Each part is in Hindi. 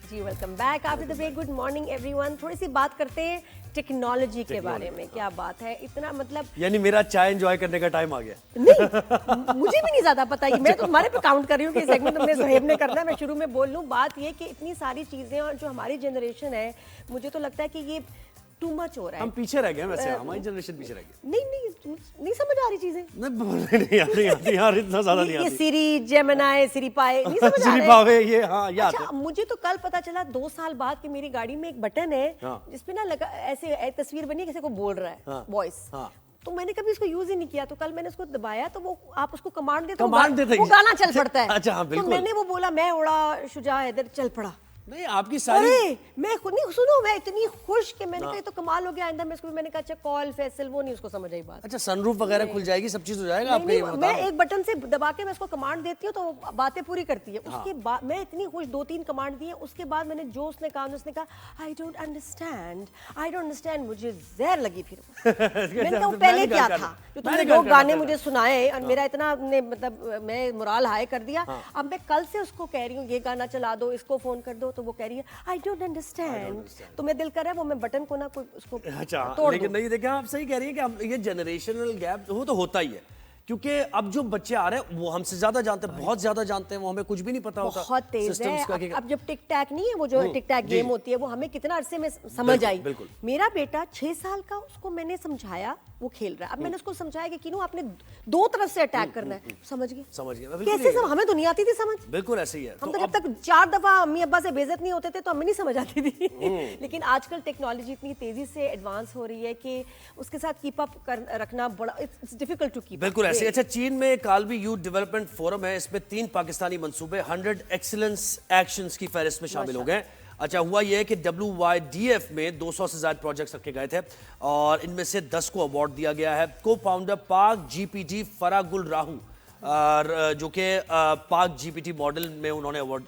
Ji welcome back after the break. Good morning everyone. थोड़ी सी बात करते हैं टेक्नोलॉजी के बारे में। क्या बात है, इतना मतलब यानी मेरा चाय एंजॉय करने का टाइम आ गया। नहीं मुझे भी नहीं ज्यादा पता है, मैं तो तुम्हारे पे काउंट कर रही हूँ कि सेगमेंट तुमने ज़ोहेब ने करना है। मैं शुरू में बोल लूँ, बात ये कि इतनी सारी चीजें और जो हमारी जनरेशन है, मुझे तो लगता है कि ये टू मच हो रहा है। हम पीछे रह गए हैं वैसे, हमारी जनरेशन पीछे रह गई। नहीं समझ आ रही चीजें। नहीं बोलने नहीं आती यार, इतना ज्यादा नहीं ये आती। सिरी, जेमिनाई, सिरी पाए नहीं समझ आ सिरी रहे। पावे ये, हाँ याद अच्छा, है। मुझे तो कल पता चला 2 साल बाद कि मेरी गाड़ी में एक बटन है जिसपे ना लगा ऐसे तस्वीर बनी है किसी को बोल रहा है वॉइस। तो मैंने कभी इसको यूज ही नहीं किया, तो कल मैंने उसको दबाया तो वो आप उसको कमांड देते वो गाना चल पड़ता है। अच्छा, हाँ, बिल्कुल। तो मैंने वो बोला मैं उड़ा शुजा हैदर चल पड़ा। नहीं आपकी सारी मैं खुद नहीं सुनो, मैं इतनी खुश कि मैंने कहा तो कमाल हो गया। आइंदा मैं इसको मैंने कहा अच्छा कॉल फैसल वो नहीं उसको समझ आई बात। अच्छा सनरूफ वगैरह खुल जाएगी, सब चीज हो जाएगा आपका। ये मैं एक बटन से दबा के मैं उसको कमांड देती हूँ तो वो बातें पूरी करती है। उसके बाद मैं इतनी खुश, 2-3 कमांड दिए। उसके बाद मैंने जो उसने कहा आई डोंट अंडरस्टैंड, मुझे जहर लगी। फिर मैंने कहा पहले क्या था जो तुमने लोग गाने मुझे सुनाए और मेरा इतना मतलब मैं मोराल हाई कर दिया। अब मैं कल से उसको कह रही हूँ ये गाना चला दो, इसको फोन कर दो, तो वो कह रही है आई डोंट अंडरस्टैंड। तो मैं दिल कर रहा है वो मैं बटन को ना कोई उसको अच्छा, लेकिन नहीं देखिए, आप सही कह रही है कि अब ये जनरेशनल गैप वो तो होता ही है, क्योंकि अब जो बच्चे आ रहे हैं वो हमसे ज्यादा जानते हैं, बहुत ज्यादा जानते हैं, वो हमें कुछ भी नहीं पता होता। बहुत तेज है। अब जब टिक टैक नहीं है, वो जो टिक टैक गेम होती है, वो हमें कितना अरसे में समझ आई। मेरा बेटा 6 साल का, उसको मैंने समझाया, वो खेल रहा है। अब मैंने उसको समझाया कि किनू आपने 2 तरफ से अटैक करना है। समझ गया कैसे सब, हमें तो नहीं आती थी समझ। बिल्कुल ऐसे ही है। हम तो जब तक 4 दफा अम्मी अब्बा से बेइज्जत नहीं होते थे तो हमें नहीं समझ आती थी। लेकिन आजकल टेक्नोलॉजी इतनी तेजी से एडवांस हो रही है कि उसके साथ कीप अप रखना बड़ा इट्स डिफिकल्ट टू कीप। बिल्कुल ऐसे। अच्छा, चीन में कालवी यूथ डेवलपमेंट फोरम है, इसमें 3 पाकिस्तानी मंसूबे 100 एक्सीलेंस एक्शंस की फहरिस्त में शामिल हो गए। अच्छा, हुआ यह है कि WYDF में 200 से ज्यादा प्रोजेक्ट्स रखे गए थे और इनमें से 10 को अवार्ड दिया गया है। को फाउंडर पाक जीपीटी फरागुल राहू, जो कि पाक जीपीटी मॉडल में उन्होंने अवार्ड,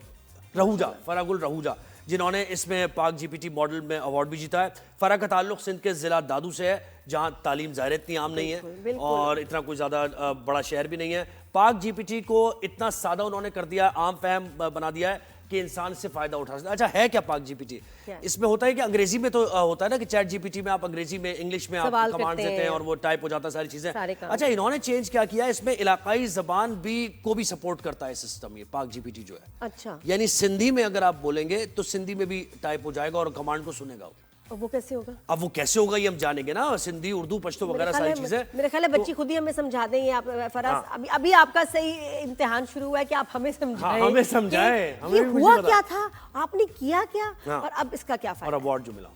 फरागुल रहूजा, जिन्होंने इसमें पाक जीपीटी मॉडल में अवार्ड भी जीता है। फरा का ताल्लुक सिंध के जिला दादू से है, जहां तालीम ज़ाहिर इतनी आम नहीं है और इतना कोई ज़्यादा बड़ा शहर भी नहीं है। पाक जीपीटी को इतना सादा उन्होंने कर दिया, आम फहम बना दिया है कि इंसान से फायदा उठा सकता है। अच्छा, है क्या पाक जीपीटी? इसमें होता है कि अंग्रेजी में तो होता है ना कि चैट जीपीटी में आप अंग्रेजी में, इंग्लिश में आप कमांड देते हैं और वो टाइप हो जाता है, सारी चीजें। अच्छा, इन्होंने चेंज क्या किया, इसमें इलाकाई जबान भी को भी सपोर्ट करता है सिस्टम, ये पाक जीपीटी जो है। अच्छा, यानी सिंधी में अगर आप बोलेंगे तो सिंधी में भी टाइप हो जाएगा और कमांड को सुनेगा। अब वो कैसे होगा? अब वो कैसे होगा ये हम जानेंगे ना, सिंधी, उर्दू, पश्तो वगैरह सारी चीजें। मेरे ख्याल है बच्ची खुद ही हमें समझा देंगे। आप फराज, अभी आपका सही इम्तिहान शुरू हुआ है कि आप हमें समझाएं। हमें समझाएं, हमें हुआ क्या था, आपने किया क्या और अब इसका क्या फायदा और अवार्ड जो मिला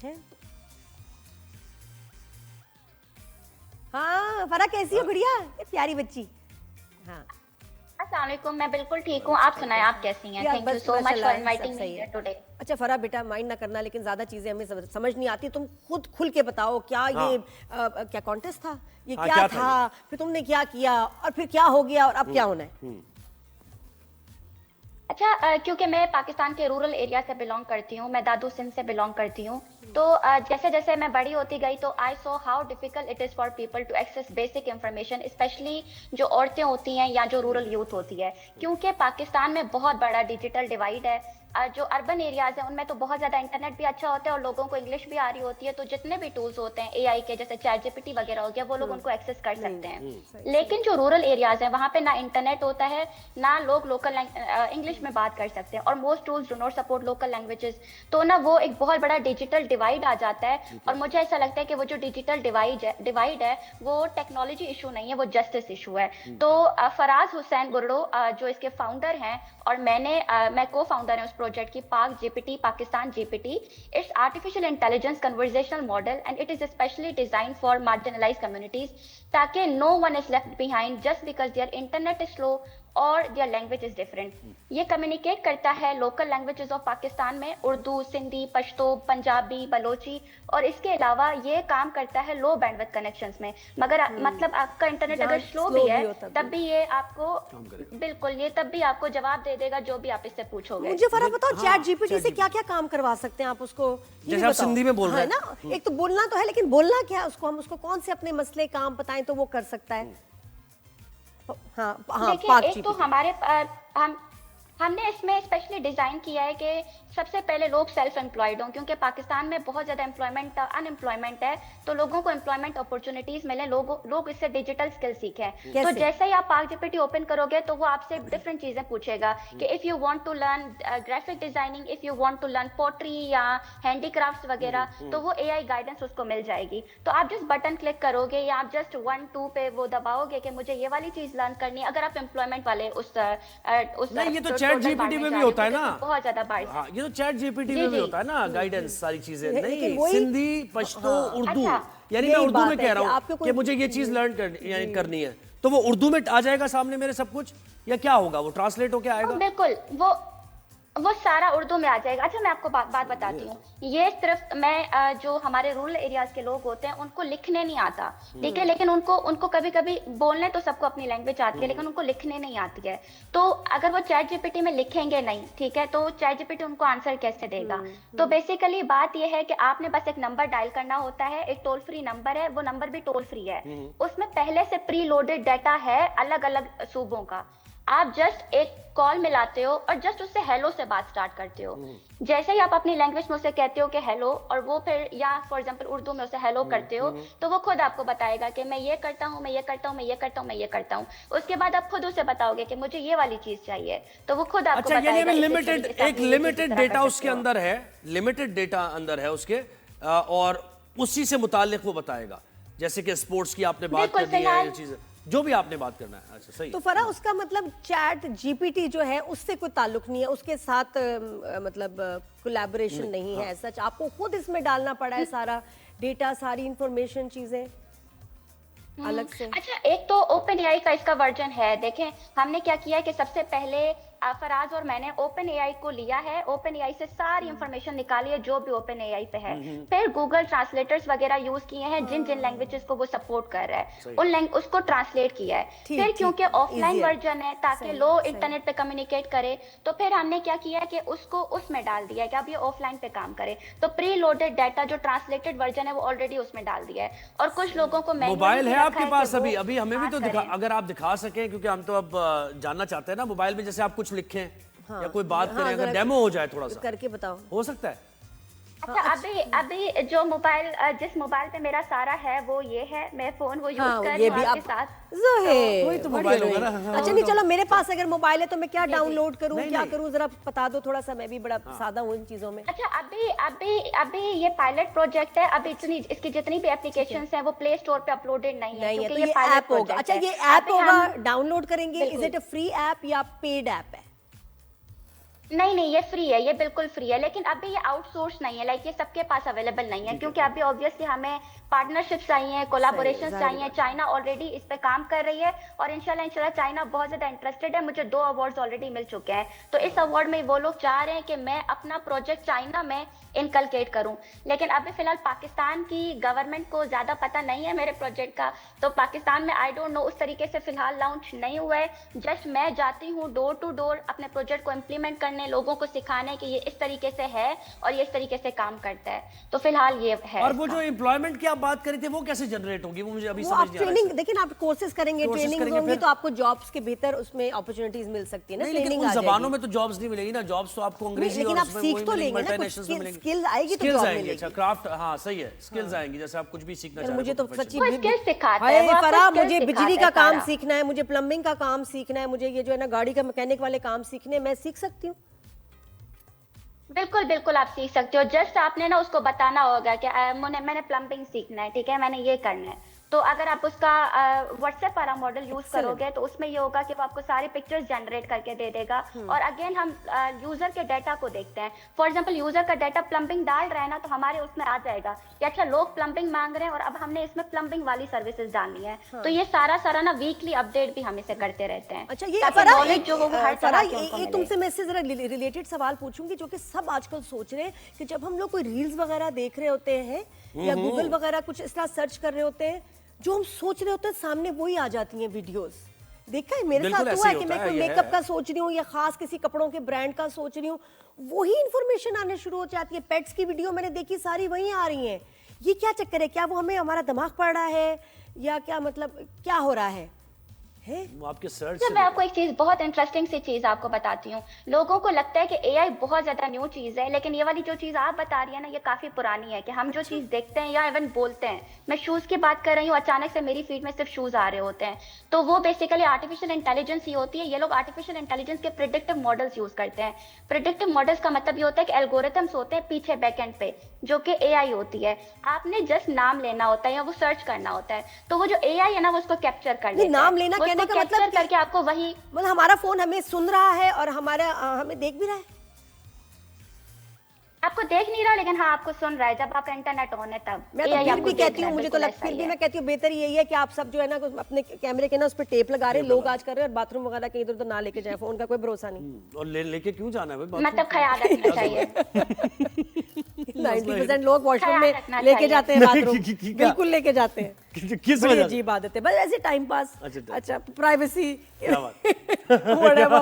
है। हाँ फरा, कैसी हो? बढ़िया, प्यारी बच्ची। हाँ अस्सलाम वालेकुम, मैं बिल्कुल ठीक हूँ। आप सुनाएं, आप कैसी हैं? Thank you so much for inviting me here today. अच्छा फरा बेटा, माइंड ना करना, लेकिन ज्यादा चीजें हमें समझ नहीं आती। तुम खुद खुल के बताओ, क्या ये क्या कॉन्टेस्ट था, ये क्या था, फिर तुमने क्या किया और फिर क्या हो गया और अब क्या होना है? अच्छा, क्योंकि मैं पाकिस्तान के रूरल एरिया से बिलोंग करती हूँ, मैं दादू सिंध से बिलोंग करती हूँ, तो जैसे जैसे मैं बड़ी होती गई तो I so how difficult it is for people to access basic information, specially जो औरतें होती हैं या जो रूरल यूथ होती है, क्योंकि पाकिस्तान में बहुत बड़ा डिजिटल डिवाइड है। जो अर्बन एरियाज हैं उनमें तो बहुत ज़्यादा इंटरनेट भी अच्छा होता है और लोगों को इंग्लिश भी आ रही होती है, तो जितने भी टूल्स होते हैं AI के, जैसे चैट जीपीटी वगैरह हो गया, वो लोग उनको एक्सेस कर सकते हैं। लेकिन जो रूरल एरियाज हैं वहाँ पे ना इंटरनेट होता है, ना लोग लोकल इंग्लिश में बात कर सकते हैं, और most tools do not support local languages. तो ना वो एक बहुत बड़ा डिजिटल डिवाइड आ जाता है। और मुझे ऐसा लगता है कि वो जो डिजिटल डिवाइड है वो टेक्नोलॉजी इशू नहीं है, वो जस्टिस इशू है। तो फराज हुसैन गुरडो जो इसके फाउंडर हैं और मैं को फाउंडर हूँ उस प्रोजेक्ट की, Pak GPT, Pakistan GPT. It's artificial intelligence conversational model and it is specially design for marginalised communities, ताकि no one is left behind just because their internet is slow और देयर लैंग्वेज इज डिफरेंट। ये कम्युनिकेट करता है लोकल लैंग्वेजेस ऑफ पाकिस्तान में, उर्दू, सिंधी, पश्तो, पंजाबी, बलोची, और इसके अलावा ये काम करता है लो बैंडविड्थ कनेक्शंस में। मगर मतलब आपका इंटरनेट अगर स्लो भी है तब भी ये आपको बिल्कुल ये तब भी आपको जवाब दे देगा जो भी आप इससे पूछोगे। मुझे फरा बताओ, चैट जीपीटी से क्या क्या काम करवा सकते हैं आप उसको? जैसे आप सिंधी में बोल रहे हैं ना, एक तो बोलना तो है, लेकिन बोलना क्या उसको, हम उसको कौन से अपने मसले काम बताएं तो वो कर सकता है? देखिए, एक तो हमारे हम हमने इसमें स्पेशली डिजाइन किया है कि सबसे पहले लोग सेल्फ एम्प्लॉयड हों, क्योंकि पाकिस्तान में बहुत ज्यादा अनएम्प्लॉयमेंट है, तो लोगों को एम्प्लॉयमेंट अपॉर्चुनिटीज मिले, लोग इससे डिजिटल स्किल सीखें। तो जैसे ही आप पार्क जीपीटी ओपन करोगे तो वो आपसे डिफरेंट चीजें पूछेगा कि if you want to learn graphic designing, if you want to learn pottery या हैंडीक्राफ्ट्स वगैरह, तो वो एआई गाइडेंस उसको मिल जाएगी। तो आप जस्ट बटन क्लिक करोगे या आप जस्ट 1-2 पे वो दबाओगे कि मुझे ये वाली चीज लर्न करनी है, अगर आप एम्प्लॉयमेंट वाले उस नहीं, ये तो चैट जीपीटी में भी होता है ना, बहुत ज्यादा बारिश। हाँ, ये तो चैट जीपीटी में भी होता है ना, गाइडेंस सारी चीजें। नहीं, वही- सिंधी, पश्तो, उर्दू, अच्छा, यानी मैं यही उर्दू बात में है कह रहा कि हूँ आपको कि कोई- मुझे ये चीज लर्न करनी है, तो वो उर्दू में आ जाएगा सामने मेरे सब कुछ, या क्या होगा, वो ट्रांसलेट होके आएगा? बिल्कुल, वो सारा उर्दू में आ जाएगा। अच्छा, मैं आपको बात बताती हूँ। ये सिर्फ मैं जो हमारे रूरल एरियाज के लोग होते हैं उनको लिखने नहीं आता, ठीक है, लेकिन उनको कभी कभी बोलने तो सबको अपनी लैंग्वेज आती है, लेकिन उनको लिखने नहीं आती है। तो अगर वो चैट जीपीटी में लिखेंगे नहीं, ठीक है, तो चैट जीपीटी उनको आंसर कैसे देगा? तो बेसिकली बात ये है कि आपने बस एक नंबर डायल करना होता है, एक टोल फ्री नंबर है, वो नंबर भी टोल फ्री है, उसमें पहले से प्री लोडेड डाटा है अलग अलग सूबों का। आप जस्ट एक कॉल मिलाते हो और जस्ट उससे हेलो से बात स्टार्ट करते हो। जैसे ही आप अपनी लैंग्वेज में उसे कहते हो कि हेलो, और वो फिर या फॉर एग्जांपल उर्दू में उसे हेलो करते हो, तो वो खुद आपको बताएगा कि मैं ये करता हूँ, मैं ये करता हूँ, मैं ये करता हूँ, मैं ये करता हूँ। उसके बाद आप खुद उसे बताओगे कि मुझे ये वाली चीज चाहिए, तो वो खुद आपको अच्छा, बताएगा। यानी इस लिमिटेड, तरीके से आप एक ये लिमिटेड चीज़ इस तरह डेटा कर उसके सकते हो। अंदर है, लिमिटेड डेटा अंदर है उसके, और उसी से मुताल्लिक वो बताएगा, जैसे कि स्पोर्ट्स की आपने बात बिल्कुल, कर दी है, फिलहाल- ये चीजें जो भी आपने बात करना है। अच्छा, सही। तो फरा, उसका मतलब चैट जीपीटी जो है उससे कोई ताल्लुक नहीं है, उसके साथ मतलब कोलैबोरेशन नहीं है सच, आपको खुद इसमें डालना पड़ा है सारा डेटा, सारी इंफॉर्मेशन, चीजें अलग से। अच्छा, एक तो ओपन एआई का इसका वर्जन है। देखें, हमने क्या किया है कि सबसे पहले फराज और मैंने ओपन एआई को लिया है, ओपन एआई से सारी इंफॉर्मेशन निकाली है जो भी ओपन एआई पे है, फिर गूगल ट्रांसलेटर्स वगैरह यूज किए हैं जिन जिन लैंग्वेजेस को वो सपोर्ट कर रहा है, उसको ट्रांसलेट किया है। ठीक, फिर क्योंकि ठीक, ऑफलाइन easier। वर्जन है ताकि सही, लोग सही। इंटरनेट पे कम्युनिकेट करे, तो फिर हमने क्या किया है कि उसको उसमें डाल दिया है कि अब ये ऑफलाइन पे काम करे। तो प्री लोडेड डाटा जो ट्रांसलेटेड वर्जन है वो ऑलरेडी उसमें डाल दिया है, और कुछ लोगों को manually मोबाइल है भी रखा आपके कि पास? वो अभी हमें भी तो बात दिखा, करें। अगर आप दिखा सकें, क्योंकि हम तो अब जानना चाहते हैं ना मोबाइल में, जैसे आप कुछ लिखें या कोई बात करें, अगर जरा डेमो हो जाए थोड़ा सा, करके बताओ। हो सकता है? अच्छा, अभी जो मोबाइल जिस मोबाइल पे मेरा सारा है वो ये है, मैं फोन वो यूज हाँ, कर ये रही भी हूँ आप आपके साथ। ज़ोहेर, वही तो बड़ी मोबाइल होगा बड़ी। ना। अच्छा, नहीं, चलो, मेरे पास अगर मोबाइल है तो मैं क्या डाउनलोड करूँ, नहीं, क्या नहीं। करूँ, जरा बता दो थोड़ा सा, मैं भी बड़ा सादा हूँ इन चीजों में। अच्छा, अभी ये पायलट प्रोजेक्ट है। अभी इसकी जितनी भी एप्लीकेशंस हैं वो प्ले स्टोर पे अपलोडेड नहीं है, नहीं है, क्योंकि तो ये पायलट ऐप होगा। प्रोजेक्ट अच्छा, है। ये ऐप अभी होगा, हम- डाउनलोड करेंगे। इज बिल्कुल। इट अ फ्री ऐप या पेड ऐप है? नहीं, ये फ्री है, ये बिल्कुल फ्री है, लेकिन अभी ये आउटसोर्स नहीं है, लाइक ये सबके पास अवेलेबल नहीं है, क्योंकि अभी ऑब्वियसली हमें पार्टनरशिप चाहिए, कोलैबोरेशन जाहिर चाहिए। बात। चाइना ऑलरेडी इस पे काम कर रही है, और इंशाल्लाह चाइना बहुत ज्यादा इंटरेस्टेड है। मुझे 2 अवार्ड्स ऑलरेडी मिल चुके हैं, तो इस अवार्ड में वो लोग चाह रहे हैं कि मैं अपना प्रोजेक्ट चाइना में इनकलकेट करूं। लेकिन अभी फिलहाल पाकिस्तान की गवर्नमेंट को ज्यादा पता नहीं है मेरे प्रोजेक्ट का, तो पाकिस्तान में आई डोंट नो उस तरीके से फिलहाल लॉन्च नहीं हुआ है। जस्ट मैं जाती हूँ डोर टू डोर अपने प्रोजेक्ट को इम्प्लीमेंट करने, लोगों को सिखाने कि ये इस तरीके से है और ये इस तरीके से काम करता है। तो फिलहाल ये है। और वो जो एम्प्लॉयमेंट की आप बात करी थी, वो कैसे जनरेट होगी? वो मुझे अभी वो समझ आप नहीं आ रहा है ट्रेनिंग, इससे। देखिए ना, आप कोर्सेज करेंगे, Courses ट्रेनिंग करेंगे, होंगी, फिर- तो आपको जॉब्स के बेहतर उसमें अपॉर्चुनिटीज मिल सकती है ना, नहीं, लेकिन ट्रेनिंग उन आ जबानों जाएगी। में तो जॉब्स नहीं मिलेगी ना, जॉब्स तो आपको अंग्रेजी लेकिन और आप उसमें सीख वही तो मिलेंगी, लेंगे ना, कुछ multinationals में मिलेंगी। skills आएगी तो Skills job आएंगी। मिलेगी। अच्छा, क्राफ्ट, हाँ सही है, स्किल्स आएंगी, जैसे आप कुछ भी सीखना चाह रहे मुझे हो तो profession। सच्ची वो skills सिखाता हाय है, वो आपको फरा, skills मुझे बिजली सिखाता का है काम सारा। सीखना है, मुझे प्लम्बिंग का काम सीखना है, मुझे ये जो है ना गाड़ी का मैकेनिक वाले काम सीखने हैं, मैं सीख सकती हूँ। बिल्कुल बिल्कुल, आप सीख सकते हो। जस्ट आपने ना उसको बताना होगा कि मैंने प्लम्बिंग सीखना है, ठीक है, मैंने ये करना है। तो अगर आप उसका व्हाट्सएप वाला मॉडल यूज Excellent. करोगे तो उसमें ये होगा कि वो आपको सारी पिक्चर्स जनरेट करके दे देगा। और अगेन हम यूजर के डाटा को देखते हैं। फॉर एग्जांपल, यूजर का डाटा प्लम्बिंग डाल रहा है ना, तो हमारे उसमें आ जाएगा कि अच्छा, लोग प्लम्बिंग मांग रहे हैं और अब हमने इसमें प्लम्बिंग वाली सर्विसेज डालनी है। तो ये सारा ना वीकली अपडेट भी हम इसे करते रहते हैं। अच्छा, ये ताकि फरा, knowledge जो हो वो हर फरा, तरह की उनको मिले। तुमसे मैं इससे जरा रिलेटेड सवाल पूछूंगी, जो कि सब आजकल सोच रहे हैं कि जब हम लोग कोई रील्स वगैरह देख रहे होते हैं या गूगल वगैरह कुछ इस तरह सर्च कर रहे होते हैं, जो हम सोच रहे होते हैं सामने वही आ जाती हैं वीडियोस। देखा है, मेरे बिल्कुल साथ ऐसे हुआ ही है कि होता मैं है, कोई ये मेकअप है। का सोच रही हूँ या खास किसी कपड़ों के ब्रांड का सोच रही हूँ, वही इंफॉर्मेशन आने शुरू हो जाती है। पेट्स की वीडियो मैंने देखी, सारी वही आ रही हैं। ये क्या चक्कर है? क्या वो हमें, हमारा दिमाग पड़ रहा है या क्या, मतलब क्या हो रहा है? वो आपके सर्च जब मैं आपको एक चीज बहुत इंटरेस्टिंग सी चीज आपको बताती हूँ। लोगों को लगता है कि एआई बहुत ज्यादा न्यू चीज है, लेकिन ये वाली जो चीज आप बता रही है ना, ये काफी पुरानी है। कि हम जो चीज देखते हैं या इवन बोलते हैं, मैं शूज की बात कर रही हूँ, अचानक से मेरी फीड में सिर्फ शूज आ रहे होते हैं, तो वो बेसिकली आर्टिफिशियल इंटेलिजेंस ही होती है। ये लोग आर्टिफिशियल इंटेलिजेंस के प्रिडिक्टिव मॉडल्स यूज करते हैं। प्रिडिक्टिव मॉडल्स का मतलब ये होता है कि एल्गोरिथम्स होते हैं पीछे बैकएंड पे, जो कि एआई होती है। आपने जस्ट नाम लेना होता है या वो सर्च करना होता है, तो वो जो एआई है ना, वो उसको कैप्चर कर लेता है। नाम लेना वो कहने इसको का मतलब कैप्चर करके आपको वही, मतलब हमारा फोन हमें सुन रहा है और हमारा हमें देख भी रहा है। आपको देख नहीं रहा, लेकिन हाँ आपको सुन रहा है जब आपका इंटरनेट ऑन है तब। मैं तो AI फिर आपको भी देख कहती रहा हूँ, है, मुझे तो बिल्कुल फिर ऐसा भी ही मैं है। कहती हूँ बेहतर यही है कि आप सब जो है ना अपने कैमरे के ना उस पर टेप लगा रहे हैं, लोग आज कर रहे हैं, और बाथरूम वगैरह कहीं इधर उधर ना लेके जाए, फोन का कोई भरोसा नहीं। और लेके क्यों जाना है भाई? मतलब ख्याल रखना चाहिए। 90% लोग वॉशरूम ख्याल में रखना लेके चाहिए। जाते हैं, बाथरूम क्या? बिल्कुल लेके जाते हैं। किस बड़ी वजह से? अजीब आदत है, बस ऐसे टाइम पास। अच्छा, अच्छा, प्राइवेसी क्या बात? whatever।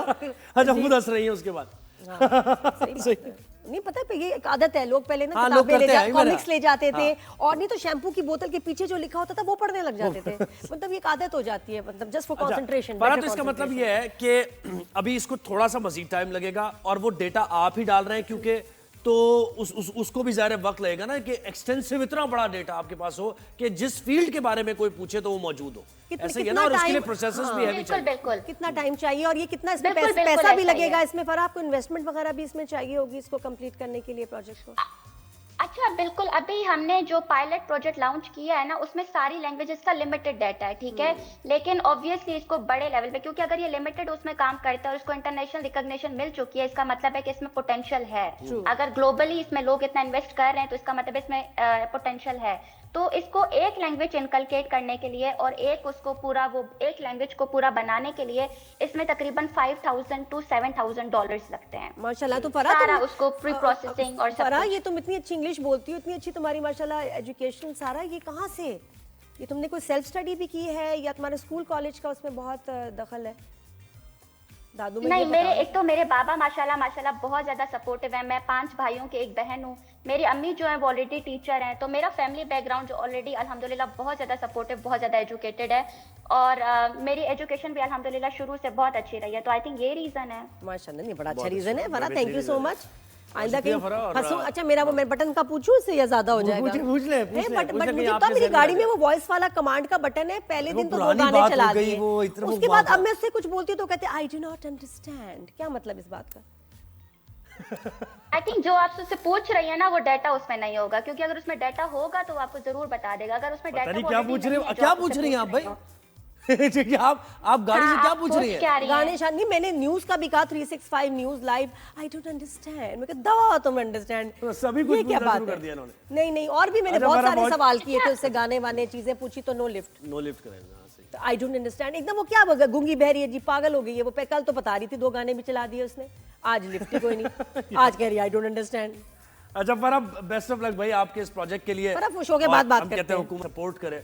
अच्छा, खुद हंस रही है उसके बाद। सही बात है। नहीं पता है, ये एक आदत है, लोग पहले ना हाँ, लोग किताबें ले करते हैं, मेरा। कॉमिक्स ले जाते थे, और नहीं तो शैम्पू की बोतल के पीछे जो लिखा होता था वो पढ़ने लग जाते थे। मतलब ये एक आदत हो जाती है, मतलब जस्ट फॉर कंसंट्रेशन। पर तो इसका मतलब ये है कि अभी इसको थोड़ा सा मजीद टाइम लगेगा, और वो डेटा आप ही डाल रहे हैं, क्योंकि तो उसको भी ज़ाहिर वक्त लगेगा ना कि एक्सटेंसिव इतना बड़ा डेटा आपके पास हो कि जिस फील्ड के बारे में कोई पूछे तो वो मौजूद हो। ऐसे ही है ना, और उसके लिए प्रोसेसेस भी हैवी बिल्कुल चाहिए। बिल्कुल। कितना टाइम चाहिए, और ये कितना इसमें बिल्कुल, बिल्कुल पैसा भी ऐसा ही लगेगा है। इसमें, पर आपको इन्वेस्टमेंट वगैरह भी इसमें चाहिए होगी इसको कंप्लीट करने के लिए, प्रोजेक्ट को। अच्छा बिल्कुल, अभी हमने जो पायलट प्रोजेक्ट लॉन्च किया है ना, उसमें सारी लैंग्वेजेस का लिमिटेड डाटा है, ठीक है। लेकिन ऑब्वियसली इसको बड़े लेवल पे, क्योंकि अगर ये लिमिटेड उसमें काम करता है और इसको इंटरनेशनल रिकॉग्निशन मिल चुकी है, इसका मतलब है कि इसमें पोटेंशियल है। अगर ग्लोबली इसमें लोग इतना इन्वेस्ट कर रहे हैं, तो इसका मतलब इसमें पोटेंशियल है। तो इसको एक लैंग्वेज इनकलकेट करने के लिए और एक लैंग्वेज को पूरा बनाने के लिए इसमें तकरीबन $5,000 to $7,000 लगते हैं। माशाल्लाह। तो फरा सारा उसको प्री प्रोसेसिंग और सब फरा, कुछ। ये तुम इतनी अच्छी इंग्लिश बोलती हो, इतनी अच्छी तुम्हारी माशाल्लाह एजुकेशन, सारा ये कहाँ से? ये तुमने कोई सेल्फ स्टडी भी की है या तुम्हारे स्कूल कॉलेज का उसमें बहुत दखल है? दादू में नहीं, मेरे बाबा माशाल्लाह बहुत ज्यादा सपोर्टिव है। मैं 5 भाइयों की एक बहन हूँ। मेरी अम्मी जो है वो ऑलरेडी टीचर हैं, तो मेरा फैमिली बैकग्राउंड जो ऑलरेडी अल्हम्दुलिल्लाह बहुत ज्यादा सपोर्टिव, बहुत ज्यादा एजुकेटेड है। और मेरी एजुकेशन भी अल्हम्दुलिल्लाह शुरू से बहुत अच्छी रही है। तो आई थिंक ये रीजन है। माशाल्लाह, नहीं बड़ा अच्छा बहुत रीजन है अच्छा, फरा, very thank you so reason much. आइंदा कहीं फरा, और फंसो। अच्छा, मेरा वो मैं बटन का पूछूं, इससे या ज्यादा हो जाएगा? पूछ ले, बट पूछ ले, मुझे कहीं तो आपके मेरी जहन गाड़ी में में वो वॉइस वाला कमांड का बटन है, पहले वो दिन तो वो पुरानी गाने बात चला हो गई, दिए, वो इतना वो उसके बाद बात अब मैं उससे कुछ बोलती हूँ तो कहते आई डू नॉट अंडरस्टैंड। क्या मतलब इस बात का? आई थिंक जो आप उससे पूछ रही है ना, वो डाटा उसमें नहीं होगा, क्योंकि अगर उसमें डाटा होगा तो वो आपको जरूर बता देगा। अगर उसमें पता डाटा नहीं क्या पूछ रहे हो, क्या पूछ रही हैं आप भाई? आप गाड़ी से क्या पूछ रही हैं? गाने शान नहीं, मैंने न्यूज का भी कहा, 365 news live. I don't understand. मैं दवा तुम अंडरस्टैंड, तो सभी कुछ ये क्या पूछना बात शुरू है? कर दिया इन्होंने। नहीं नहीं, और भी मैंने अच्छा, बहुत बड़ा सारे बहुत- सवाल किए थे उससे, गाने वाने चीजें पूछी तो नो लिफ्ट। नो लिफ्ट करेंगे, हाँ, सही। तो आई डोंट अंडरस्टैंड एकदम, वो क्या गूंगी बहरी है जी, पागल हो गई है वो। कल तो बता रही थी 2 गाने भी चला दिए उसने, आज लिफ्ट ही कोई नहीं, आज कह रही आई डोंट अंडरस्टैंड। अच्छा फरा, बेस्ट ऑफ लक भाई आपके इस प्रोजेक्ट के लिए। फरा, खुश हो के और बात हम करते कहते हैं हैं। हुकूमत सपोर्ट करे।